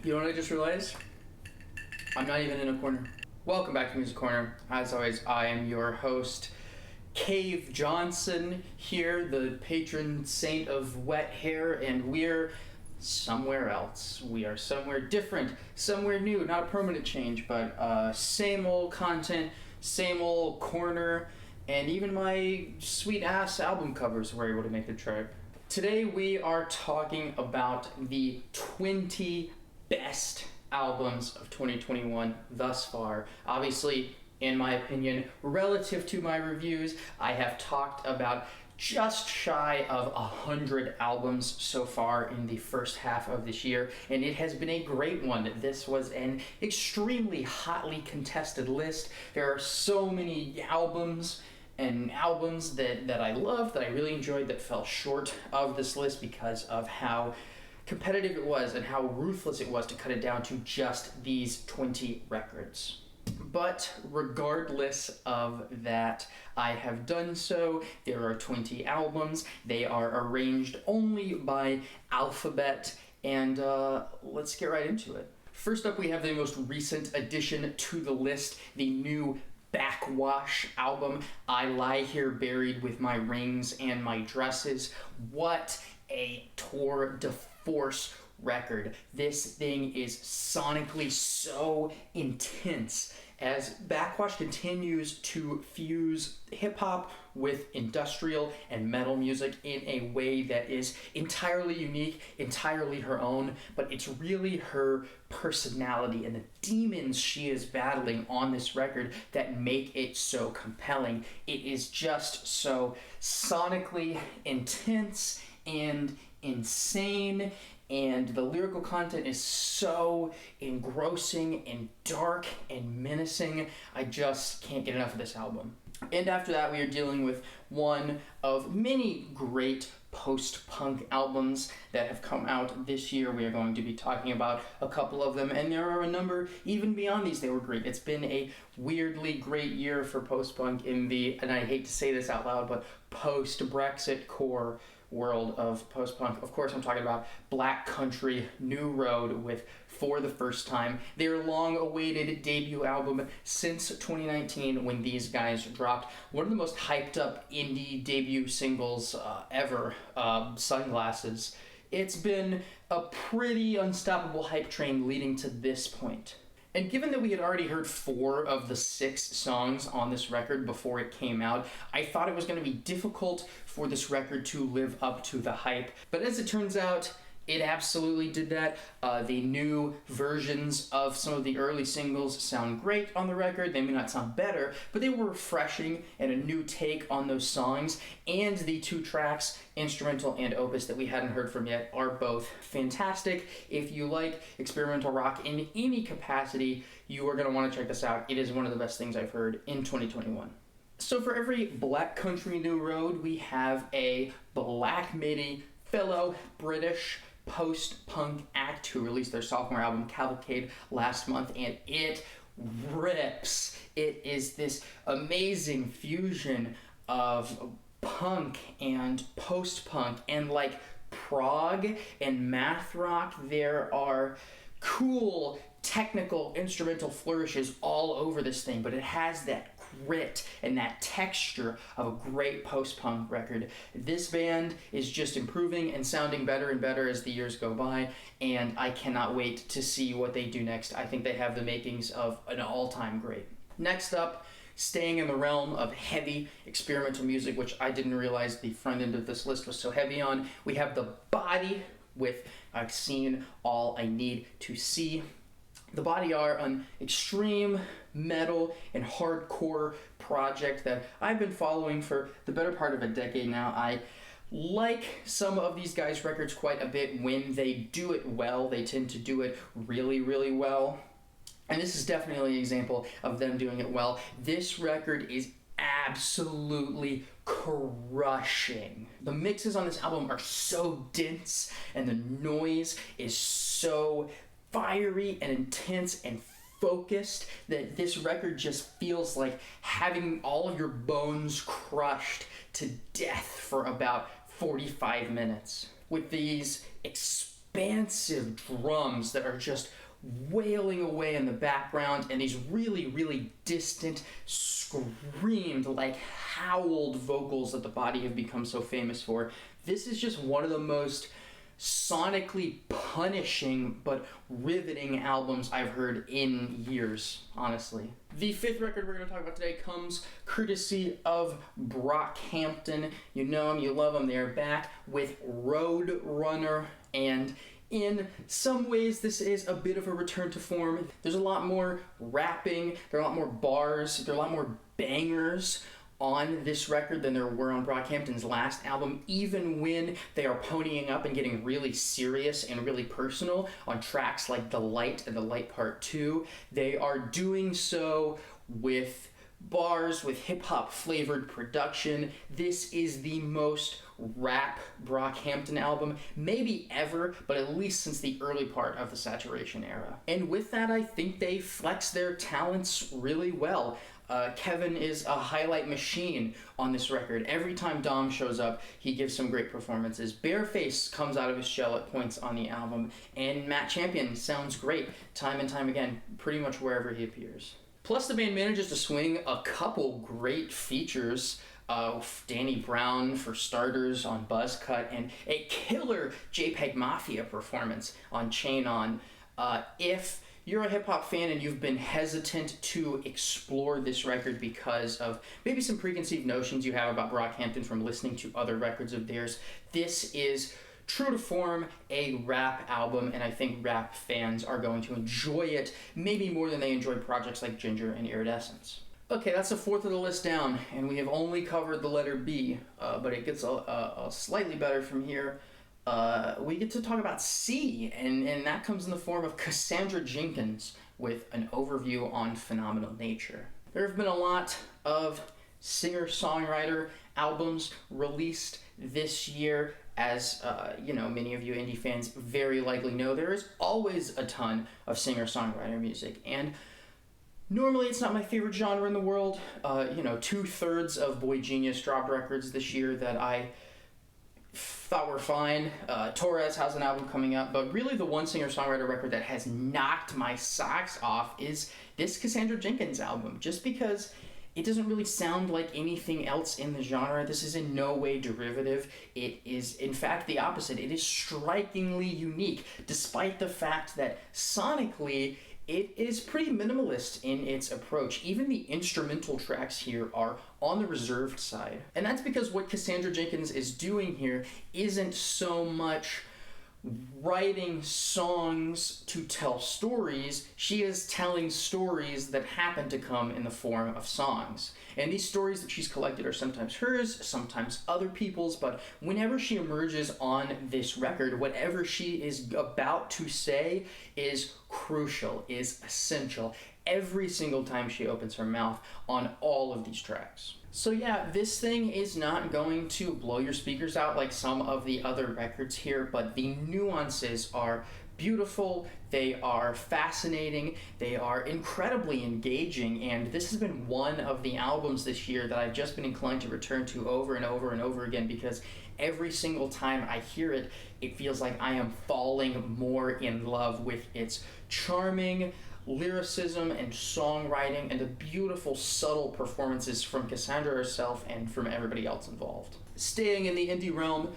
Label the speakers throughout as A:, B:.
A: You know what I just realized? I'm not even in a corner. Welcome back to Music Corner. As always, I am your host, Cave Johnson, here, the patron saint of wet hair, and we're somewhere else. We are somewhere different, somewhere new, not a permanent change, but same old content, same old corner, and even my sweet-ass album covers were able to make the trip. Today we are talking about the 20 best albums of 2021 thus far. Obviously, in my opinion, relative to my reviews, I have talked about just shy of 100 albums so far in the first half of this year, and it has been a great one. This was an extremely hotly contested list. There are so many albums that I loved, that I really enjoyed, that fell short of this list because of how competitive it was and how ruthless it was to cut it down to just these 20 records. But regardless of that, I have done so. There are 20 albums. They are arranged only by alphabet, and let's get right into it. First up, we have the most recent addition to the list, the new Backwash album, I Lie Here Buried with My Rings and My Dresses. What a tour de force record. This thing is sonically so intense as Backwash continues to fuse hip-hop with industrial and metal music in a way that is entirely unique, entirely her own, but it's really her personality and the demons she is battling on this record that make it so compelling. It is just so sonically intense and insane, and the lyrical content is so engrossing and dark and menacing. I just can't get enough of this album. And after that, we are dealing with one of many great post-punk albums that have come out this year. We are going to be talking about a couple of them, and there are a number even beyond these. They were great. It's been a weirdly great year for post-punk in the, and I hate to say this out loud, but post-Brexit core world of post-punk. Of course, I'm talking about Black Country New Road with For the First Time, their long-awaited debut album since 2019 when these guys dropped one of the most hyped up indie debut singles ever, Sunglasses. It's been a pretty unstoppable hype train leading to this point. And given that we had already heard 4 of the 6 songs on this record before it came out, I thought it was going to be difficult for this record to live up to the hype. But as it turns out, it absolutely did that. The new versions of some of the early singles sound great on the record. They may not sound better, but they were refreshing and a new take on those songs. And the 2 tracks, instrumental and opus, that we hadn't heard from yet are both fantastic. If you like experimental rock in any capacity, you are going to want to check this out. It is one of the best things I've heard in 2021. So for every Black Country New Road, we have a Black Midi fellow British post-punk act who released their sophomore album Cavalcade last month, and it rips. It is this amazing fusion of punk and post-punk and like prog and math rock. There are cool technical instrumental flourishes all over this thing, but it has that grit and that texture of a great post-punk record. This band is just improving and sounding better and better as the years go by, and I cannot wait to see what they do next. I think they have the makings of an all-time great. Next up, staying in the realm of heavy experimental music, which I didn't realize the front end of this list was so heavy on, we have The Body with I've Seen All I Need to See. The Body are an extreme metal and hardcore project that I've been following for the better part of a decade now. I like some of these guys' records quite a bit. When they do it well, they tend to do it really, really well. And this is definitely an example of them doing it well. This record is absolutely crushing. The mixes on this album are so dense, and the noise is so fiery and intense and focused that this record just feels like having all of your bones crushed to death for about 45 minutes. With these expansive drums that are just wailing away in the background, and these really, really distant, screamed, like howled vocals that the Body have become so famous for. This is just one of the most sonically punishing but riveting albums I've heard in years, honestly. The fifth record we're going to talk about today comes courtesy of Brockhampton. You know them, you love them. They're back with Roadrunner, and in some ways, this is a bit of a return to form. There's a lot more rapping, there are a lot more bars, there are a lot more bangers on this record than there were on Brockhampton's last album, even when they are ponying up and getting really serious and really personal on tracks like The Light and The Light Part 2. They are doing so with bars, with hip-hop flavored production. This is the most rap Brockhampton album, maybe ever, but at least since the early part of the Saturation era. And with that, I think they flex their talents really well. Kevin is a highlight machine on this record. Every time Dom shows up, he gives some great performances. Bareface comes out of his shell at points on the album, and Matt Champion sounds great time and time again, pretty much wherever he appears. Plus, the band manages to swing a couple great features. Danny Brown, for starters, on Buzz Cut, and a killer JPEG Mafia performance on Chain On. If you're a hip-hop fan and you've been hesitant to explore this record because of maybe some preconceived notions you have about Brockhampton from listening to other records of theirs, this is true to form a rap album, and I think rap fans are going to enjoy it maybe more than they enjoy projects like Ginger and Iridescence. Okay, that's a fourth of the list down, and we have only covered the letter B, but it gets a slightly better from here. We get to talk about C, and that comes in the form of Cassandra Jenkins with an overview on phenomenal nature. There have been a lot of singer-songwriter albums released this year. As many of you indie fans very likely know, there is always a ton of singer-songwriter music, and normally it's not my favorite genre in the world. 2/3 of Boy Genius dropped records this year that I thought were fine. Torres has an album coming up, but really the one singer-songwriter record that has knocked my socks off is this Cassandra Jenkins album, just because it doesn't really sound like anything else in the genre. This is in no way derivative. It is, in fact, the opposite. It is strikingly unique, despite the fact that sonically it is pretty minimalist in its approach. Even the instrumental tracks here are on the reserved side. And that's because what Cassandra Jenkins is doing here isn't so much writing songs to tell stories. She is telling stories that happen to come in the form of songs. And these stories that she's collected are sometimes hers, sometimes other people's, but whenever she emerges on this record, whatever she is about to say is crucial, is essential, every single time she opens her mouth on all of these tracks. So yeah, this thing is not going to blow your speakers out like some of the other records here, but the nuances are beautiful, they are fascinating, they are incredibly engaging, and this has been one of the albums this year that I've just been inclined to return to over and over and over again, because every single time I hear it, it feels like I am falling more in love with its charming lyricism and songwriting and the beautiful, subtle performances from Cassandra herself and from everybody else involved. Staying in the indie realm,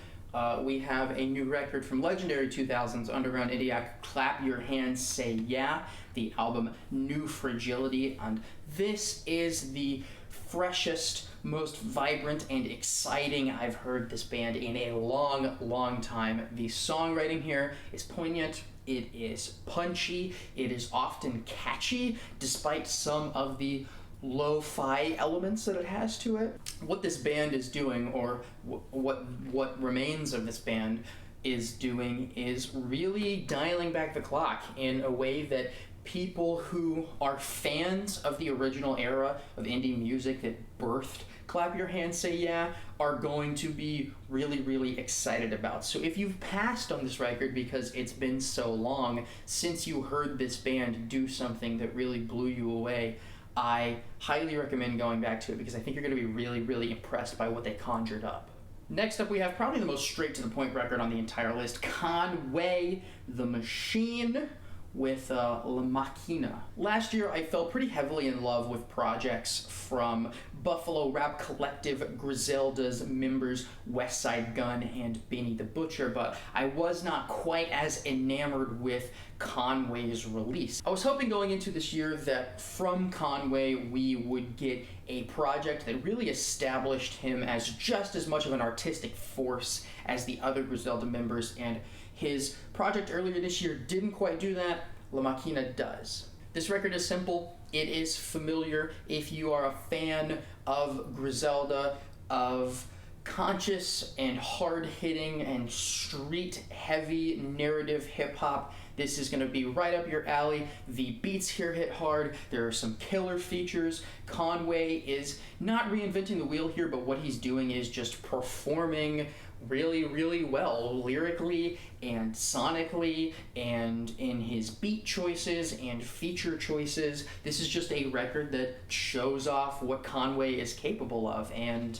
A: we have a new record from legendary 2000s underground indie act Clap Your Hands Say Yeah, the album New Fragility, and this is the freshest, most vibrant and exciting I've heard this band in a long, long time. The songwriting here is poignant, it is punchy, it is often catchy, despite some of the lo-fi elements that it has to it. What this band is doing, or what remains of this band is doing, is really dialing back the clock in a way that people who are fans of the original era of indie music that birthed Clap Your Hands Say Yeah are going to be really, really excited about. So if you've passed on this record because it's been so long since you heard this band do something that really blew you away, I highly recommend going back to it, because I think you're going to be really, really impressed by what they conjured up. Next up, we have probably the most straight-to-the-point record on the entire list, Conway The Machine with La Maquina. Last year, I fell pretty heavily in love with projects from Buffalo rap collective Griselda's members Westside Gunn and Benny the Butcher, but I was not quite as enamored with Conway's release. I was hoping going into this year that from Conway we would get a project that really established him as just as much of an artistic force as the other Griselda members, and his project earlier this year didn't quite do that. La Maquina does. This record is simple. It is familiar. If you are a fan of Griselda, of conscious and hard-hitting and street-heavy narrative hip-hop, this is going to be right up your alley. The beats here hit hard. There are some killer features. Conway is not reinventing the wheel here, but what he's doing is just performing really, really well, lyrically and sonically, and in his beat choices and feature choices. This is just a record that shows off what Conway is capable of, and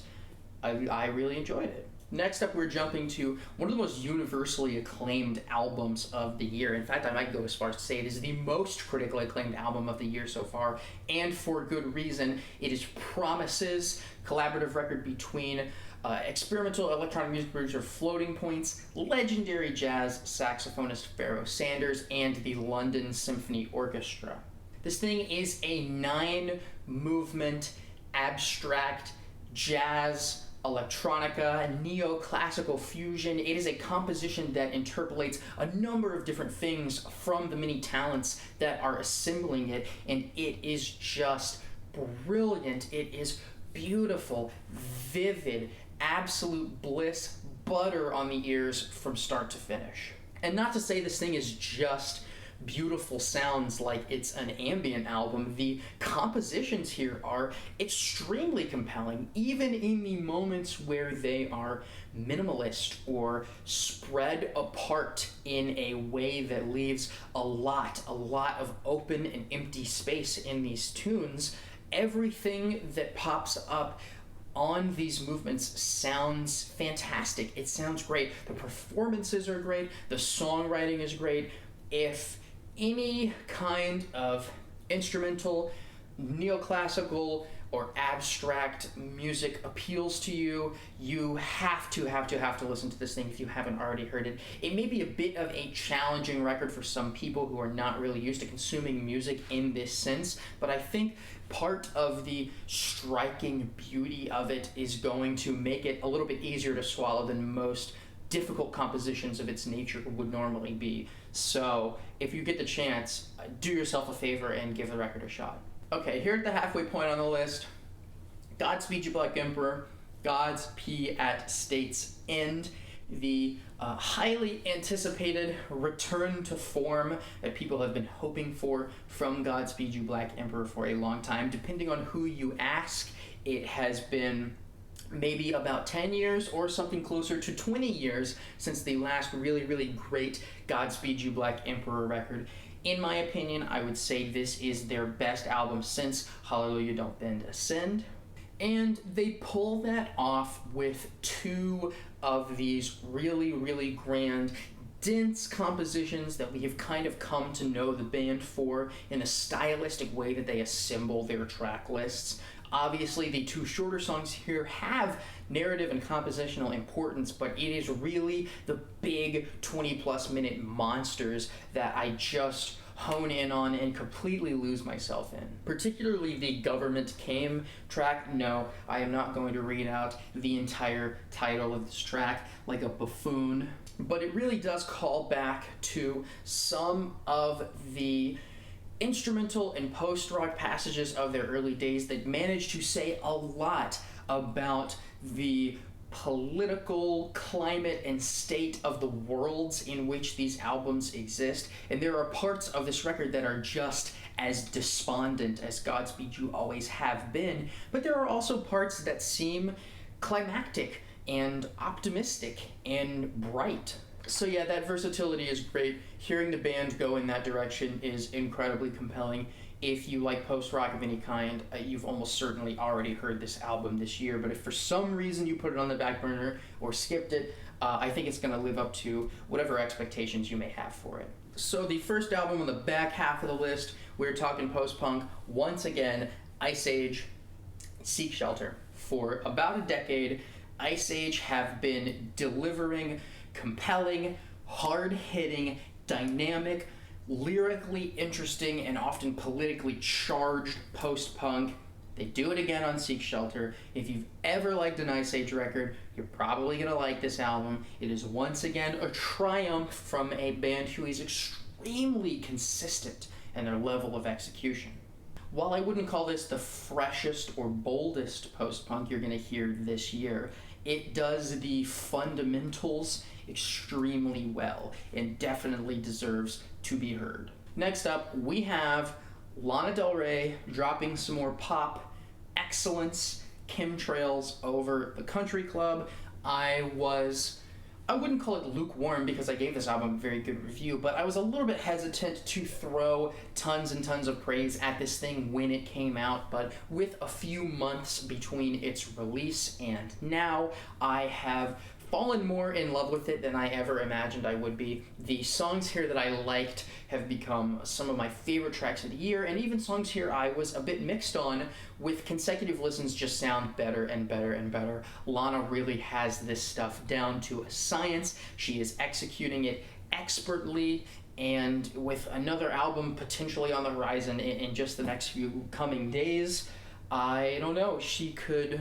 A: I really enjoyed it. Next up, we're jumping to one of the most universally acclaimed albums of the year. In fact, I might go as far as to say it is the most critically acclaimed album of the year so far, and for good reason. It is Promises, collaborative record between experimental electronic music producer Floating Points, legendary jazz saxophonist Pharoah Sanders, and the London Symphony Orchestra. This thing is a 9-movement, abstract, jazz, electronica, neoclassical fusion. It is a composition that interpolates a number of different things from the many talents that are assembling it, and it is just brilliant. It is beautiful, vivid, absolute bliss, butter on the ears from start to finish. And not to say this thing is just beautiful sounds like it's an ambient album. The compositions here are extremely compelling, even in the moments where they are minimalist or spread apart in a way that leaves a lot of open and empty space in these tunes. Everything that pops up on these movements sounds fantastic. It sounds great. The performances are great. The songwriting is great. If any kind of instrumental, neoclassical, or abstract music appeals to you, you have to listen to this thing if you haven't already heard it. It may be a bit of a challenging record for some people who are not really used to consuming music in this sense, but I think part of the striking beauty of it is going to make it a little bit easier to swallow than most difficult compositions of its nature would normally be. So if you get the chance, do yourself a favor and give the record a shot. Okay, here at the halfway point on the list, Godspeed You Black Emperor, Godspeed at State's End, the highly anticipated return to form that people have been hoping for from Godspeed You Black Emperor for a long time. Depending on who you ask, it has been maybe about 10 years or something closer to 20 years since the last really great Godspeed You Black Emperor record. In my opinion, I would say this is their best album since Hallelujah Don't Bend Ascend. And they pull that off with two of these really grand, dense compositions that we have kind of come to know the band for in a stylistic way that they assemble their track lists. Obviously, the two shorter songs here have narrative and compositional importance, but it is really the big 20-plus minute monsters that I just hone in on and completely lose myself in. Particularly the Government Came track. No, I am not going to read out the entire title of this track like a buffoon, but it really does call back to some of the instrumental and post-rock passages of their early days that managed to say a lot about the political climate and state of the worlds in which these albums exist. And there are parts of this record that are just as despondent as Godspeed You always have been, but there are also parts that seem climactic and optimistic and bright. So yeah, that versatility is great. Hearing the band go in that direction is incredibly compelling. If you like post-rock of any kind, you've almost certainly already heard this album this year, but if for some reason you put it on the back burner or skipped it, I think it's going to live up to whatever expectations you may have for it. So the first album on the back half of the list, we're talking post-punk. Once again, Iceage, Seek Shelter. For about a decade, Iceage have been delivering compelling, hard-hitting, dynamic, lyrically interesting, and often politically charged post-punk. They do it again on Seek Shelter. If you've ever liked an Iceage record, you're probably going to like this album. It is once again a triumph from a band who is extremely consistent in their level of execution. While I wouldn't call this the freshest or boldest post-punk you're going to hear this year, it does the fundamentals extremely well and definitely deserves to be heard. Next up, we have Lana Del Rey dropping some more pop excellence, Chemtrails over the Country Club. I wouldn't call it lukewarm because I gave this album a very good review, but I was a little bit hesitant to throw tons and tons of praise at this thing when it came out, but with a few months between its release and now, I have fallen more in love with it than I ever imagined I would be. The songs here that I liked have become some of my favorite tracks of the year, and even songs here I was a bit mixed on, with consecutive listens just sound better and better and better. Lana really has this stuff down to a science. She is executing it expertly, and with another album potentially on the horizon in just the next few coming days, I don't know, she could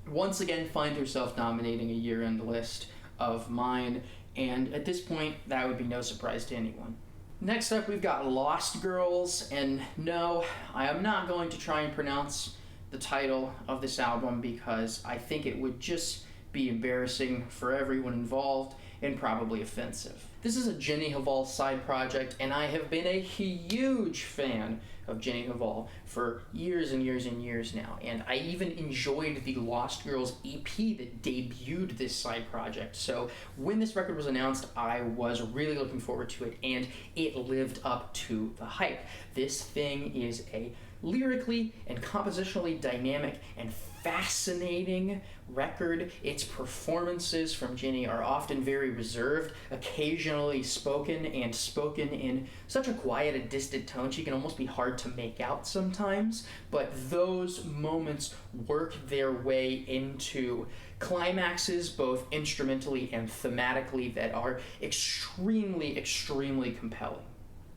A: once again find herself dominating a year-end list of mine, and at this point, that would be no surprise to anyone. Next up, we've got Lost Girls, and no, I am not going to try and pronounce the title of this album because I think it would just be embarrassing for everyone involved and probably offensive. This is a Jenny Hval side project, and I have been a huge fan of Jenny Hval for years and years and years now, and I even enjoyed the Lost Girls EP that debuted this side project. So when this record was announced, I was really looking forward to it, and it lived up to the hype. This thing is a lyrically and compositionally dynamic and fascinating record. Its performances from Jenny are often very reserved, occasionally spoken in such a quiet and distant tone she can almost be hard to make out sometimes, but those moments work their way into climaxes both instrumentally and thematically that are extremely, extremely compelling.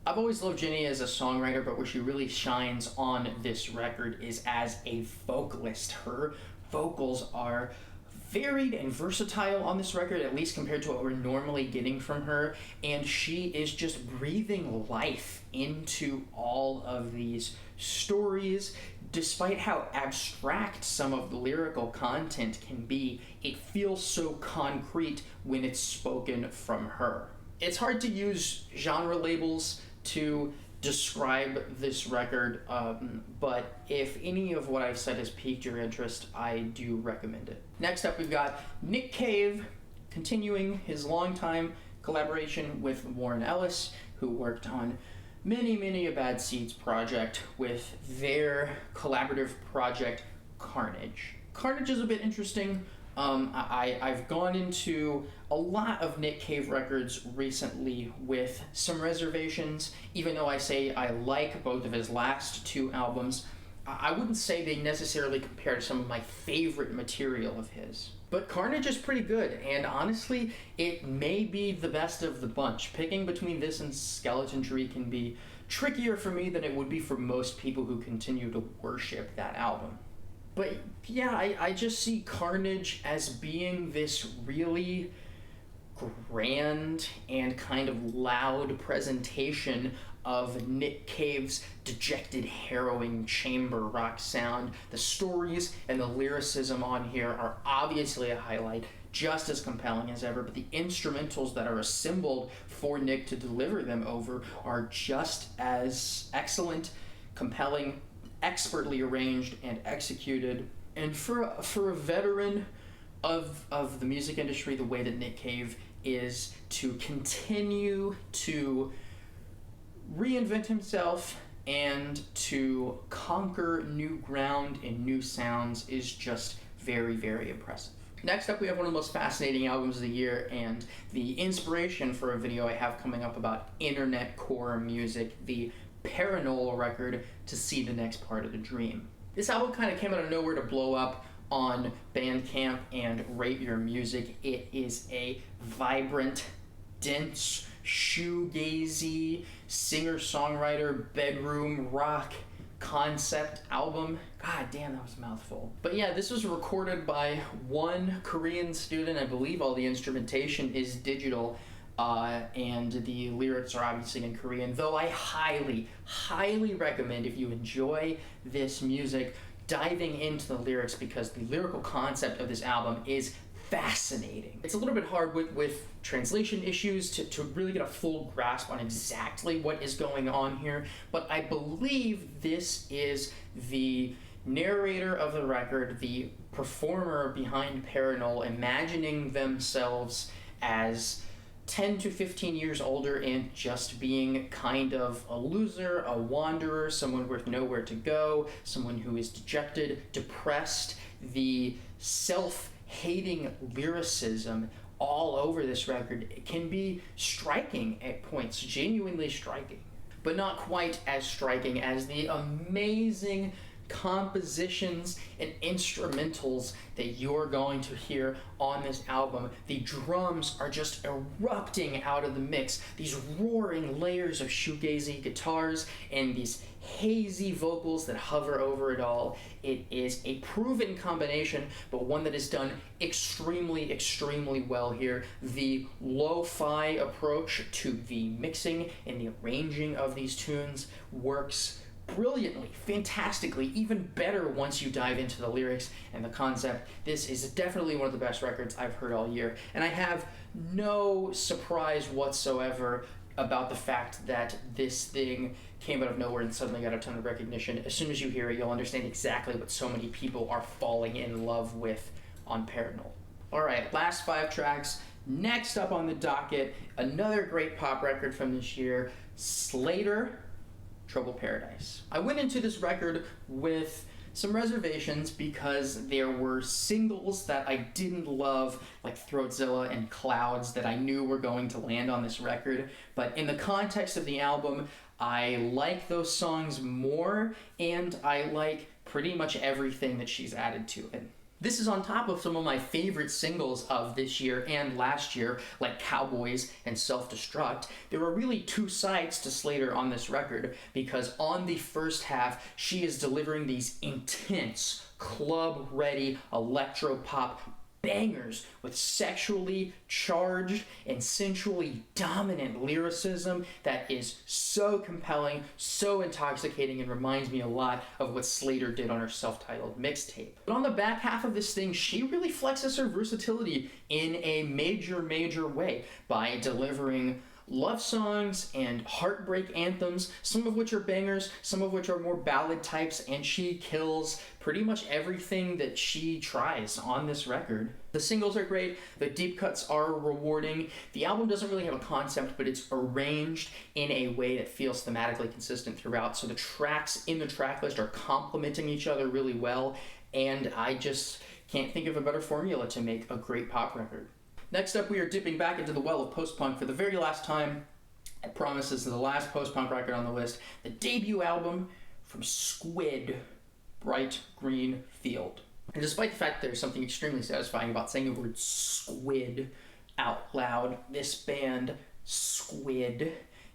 A: I've always loved Jenny as a songwriter, but where she really shines on this record is as a vocalist. Her vocals are varied and versatile on this record, at least compared to what we're normally getting from her, and she is just breathing life into all of these stories. Despite how abstract some of the lyrical content can be, it feels so concrete when it's spoken from her. It's hard to use genre labels to describe this record, but if any of what I've said has piqued your interest, I do recommend it. Next up, we've got Nick Cave continuing his longtime collaboration with Warren Ellis, who worked on many a Bad Seeds project with their collaborative project Carnage. Carnage is a bit interesting. I've gone into a lot of Nick Cave records recently with some reservations. Even though I say I like both of his last two albums, I wouldn't say they necessarily compare to some of my favorite material of his. But Carnage is pretty good, and honestly, it may be the best of the bunch. Picking between this and Skeleton Tree can be trickier for me than it would be for most people who continue to worship that album. But yeah, I just see Carnage as being this really grand and kind of loud presentation of Nick Cave's dejected, harrowing chamber rock sound. The stories and the lyricism on here are obviously a highlight, just as compelling as ever, but the instrumentals that are assembled for Nick to deliver them over are just as excellent, compelling, expertly arranged and executed. And for a veteran of the music industry, the way that Nick Cave is to continue to reinvent himself and to conquer new ground and new sounds is just very, very impressive. Next up, we have one of the most fascinating albums of the year and the inspiration for a video I have coming up about internet core music, the Paranormal record, To See the Next Part of the Dream. This album kind of came out of nowhere to blow up on Bandcamp and Rate Your Music. It is a vibrant, dense, shoegazy, singer-songwriter, bedroom rock concept album. God damn, that was a mouthful. But yeah, this was recorded by one Korean student. I believe all the instrumentation is digital, and the lyrics are obviously in Korean, though I highly, highly recommend, if you enjoy this music, diving into the lyrics, because the lyrical concept of this album is fascinating. It's a little bit hard with translation issues to really get a full grasp on exactly what is going on here, but I believe this is the narrator of the record, the performer behind Paranormal, imagining themselves as 10 to 15 years older and just being kind of a loser, a wanderer, someone with nowhere to go, someone who is dejected, depressed. The self-hating lyricism all over this record can be striking at points, genuinely striking, but not quite as striking as the amazing compositions and instrumentals that you're going to hear on this album. The drums are just erupting out of the mix, these roaring layers of shoegazy guitars and these hazy vocals that hover over it all. It is a proven combination, but one that is done extremely, extremely well here. The lo-fi approach to the mixing and the arranging of these tunes works brilliantly, fantastically, even better once you dive into the lyrics and the concept. This is definitely one of the best records I've heard all year, and I have no surprise whatsoever about the fact that this thing came out of nowhere and suddenly got a ton of recognition. As soon as you hear it, you'll understand exactly what so many people are falling in love with on Paranormal. Alright, last 5 tracks. Next up on the docket, another great pop record from this year, Slater, Trouble Paradise. I went into this record with some reservations because there were singles that I didn't love, like Throatzilla and Clouds, that I knew were going to land on this record. But in the context of the album, I like those songs more, and I like pretty much everything that she's added to it. This is on top of some of my favorite singles of this year and last year, like Cowboys and Self-Destruct. There are really 2 sides to Slater on this record, because on the first half, she is delivering these intense, club-ready electro-pop bangers with sexually charged and sensually dominant lyricism that is so compelling, so intoxicating, and reminds me a lot of what Slater did on her self-titled mixtape. But on the back half of this thing, she really flexes her versatility in a major, major way by delivering love songs and heartbreak anthems, some of which are bangers, some of which are more ballad types, and she kills pretty much everything that she tries on this record. The singles are great, the deep cuts are rewarding. The album doesn't really have a concept, but it's arranged in a way that feels thematically consistent throughout, so the tracks in the track list are complementing each other really well, and I just can't think of a better formula to make a great pop record. Next up, we are dipping back into the well of post-punk for the very last time. I promise this is the last post-punk record on the list. The debut album from Squid, Bright Green Field. And despite the fact that there's something extremely satisfying about saying the word squid out loud, this band, Squid,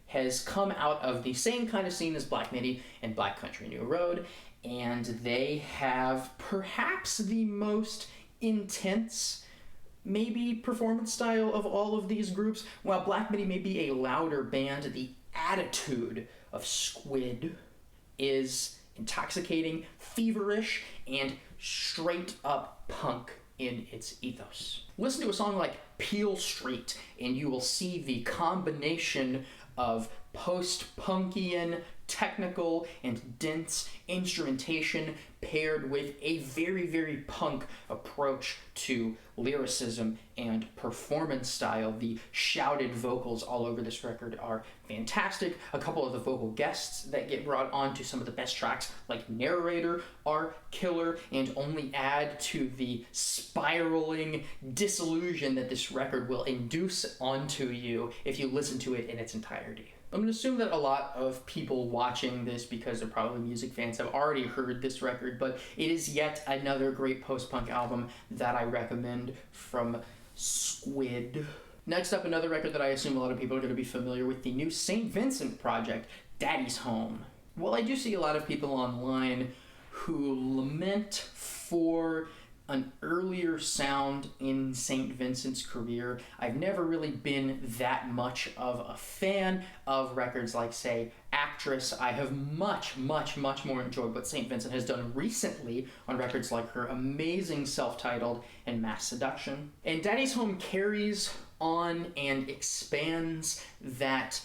A: has come out of the same kind of scene as Black Midi and Black Country New Road, and they have perhaps the most intense, maybe, performance style of all of these groups. While Black Midi may be a louder band, the attitude of Squid is intoxicating, feverish, and straight up punk in its ethos. Listen to a song like Peel Street, and you will see the combination of post-punkian, technical, and dense instrumentation paired with a very, very punk approach to lyricism and performance style. The shouted vocals all over this record are fantastic. A couple of the vocal guests that get brought onto some of the best tracks, like Narrator, are killer and only add to the spiraling disillusion that this record will induce onto you if you listen to it in its entirety. I'm going to assume that a lot of people watching this, because they're probably music fans, have already heard this record, but it is yet another great post-punk album that I recommend from Squid. Next up, another record that I assume a lot of people are going to be familiar with, the new St. Vincent project, Daddy's Home. Well, I do see a lot of people online who lament for an earlier sound in St. Vincent's career. I've never really been that much of a fan of records like, say, Actress. I have much more enjoyed what St. Vincent has done recently on records like her amazing self-titled and Mass Seduction. And Daddy's Home carries on and expands that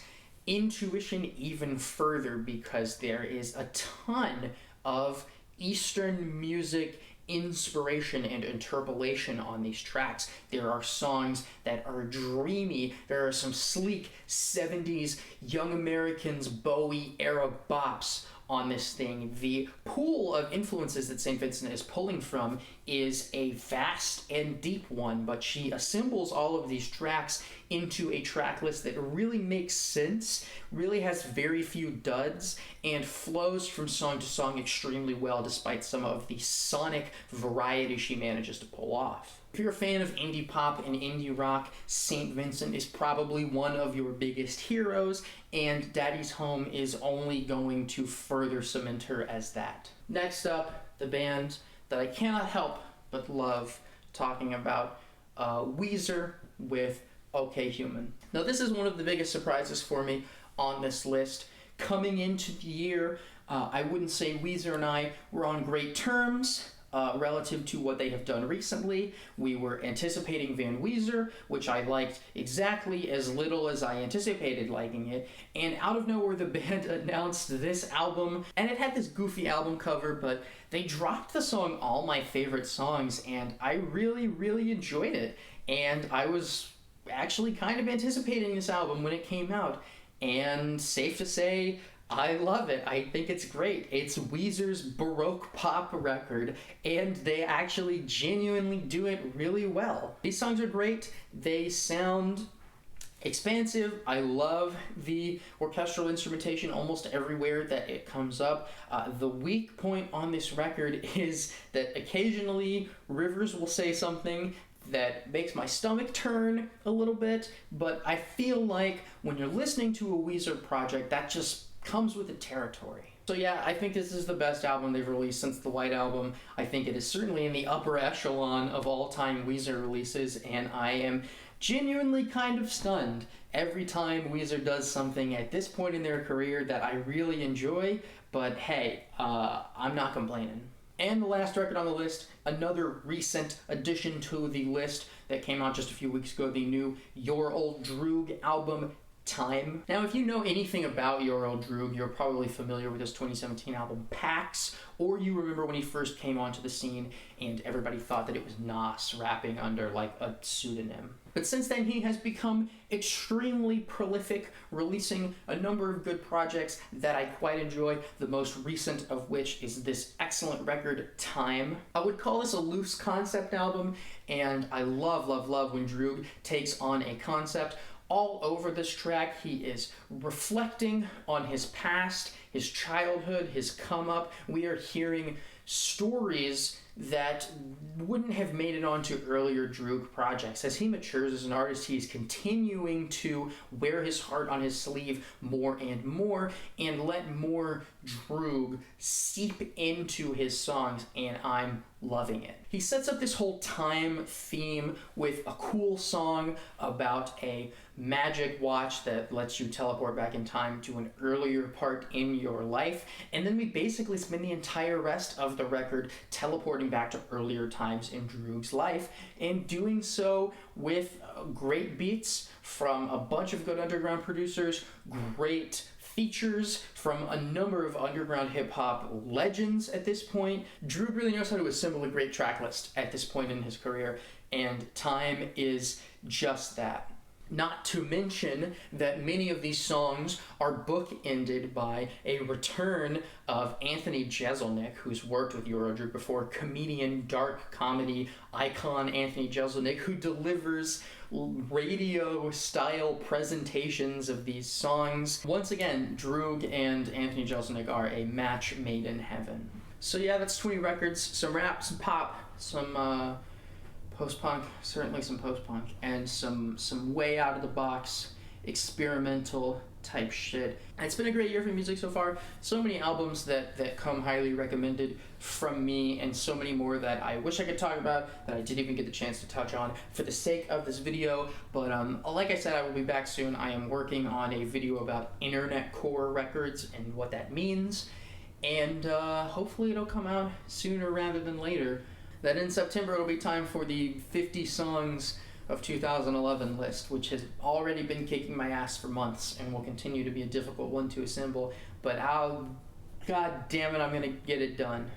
A: intuition even further, because there is a ton of Eastern music inspiration and interpolation on these tracks. There are songs that are dreamy. There are some sleek 70s Young Americans Bowie era bops on this thing. The pool of influences that St. Vincent is pulling from is a vast and deep one, but she assembles all of these tracks into a track list that really makes sense, really has very few duds, and flows from song to song extremely well, despite some of the sonic variety she manages to pull off. If you're a fan of indie pop and indie rock, St. Vincent is probably one of your biggest heroes, and Daddy's Home is only going to further cement her as that. Next up, the band that I cannot help but love talking about, Weezer with OK Human. Now, this is one of the biggest surprises for me on this list. Coming into the year, I wouldn't say Weezer and I were on great terms relative to what they have done recently. We were anticipating Van Weezer, which I liked exactly as little as I anticipated liking it, and out of nowhere the band announced this album, and it had this goofy album cover, but they dropped the song All My Favorite Songs, and I really enjoyed it, and I was actually kind of anticipating this album when it came out, and safe to say, I love it. I think it's great. It's Weezer's Baroque pop record, and they actually genuinely do it really well. These songs are great. They sound expansive. I love the orchestral instrumentation almost everywhere that it comes up. The weak point on this record is that occasionally Rivers will say something that makes my stomach turn a little bit, but I feel like when you're listening to a Weezer project, that just comes with the territory. So yeah, I think this is the best album they've released since the White Album. I think it is certainly in the upper echelon of all-time Weezer releases, and I am genuinely kind of stunned every time Weezer does something at this point in their career that I really enjoy, but hey, I'm not complaining. And the last record on the list, another recent addition to the list that came out just a few weeks ago, the new Your Old Drog album, Time. Now, if you know anything about Your Old Drog, you're probably familiar with his 2017 album Pax, or you remember when he first came onto the scene and everybody thought that it was Nas rapping under like a pseudonym. But since then, he has become extremely prolific, releasing a number of good projects that I quite enjoy, the most recent of which is this excellent record, Time. I would call this a loose concept album, and I love when Drog takes on a concept. All over this track, he is reflecting on his past, his childhood, his come-up. We are hearing stories that wouldn't have made it onto earlier Drog projects. As he matures as an artist, he's continuing to wear his heart on his sleeve more and more, and let more Drog seep into his songs, and I'm loving it. He sets up this whole time theme with a cool song about a magic watch that lets you teleport back in time to an earlier part in your life, and then we basically spend the entire rest of the record teleporting back to earlier times in Drog's life, and doing so with great beats from a bunch of good underground producers, great features from a number of underground hip-hop legends at this point. Drew really knows how to assemble a great track list at this point in his career, and Time is just that. Not to mention that many of these songs are bookended by a return of Anthony Jeselnik, who's worked with Eurodrug before, comedian, dark comedy icon Anthony Jeselnik, who delivers radio-style presentations of these songs. Once again, Droog and Anthony Jeselnik are a match made in heaven. So yeah, that's 20 records, some rap, some pop, some post-punk, certainly some post-punk, and some way out-of-the-box, experimental type shit. And it's been a great year for music so far. So many albums that come highly recommended from me, and so many more that I wish I could talk about that I didn't even get the chance to touch on for the sake of this video. But like I said, I will be back soon. I am working on a video about internet core records and what that means, and hopefully it'll come out sooner rather than later. Then in September, it'll be time for the 50 songs of 2011 list, which has already been kicking my ass for months and will continue to be a difficult one to assemble. But God damn it, I'm going to get it done.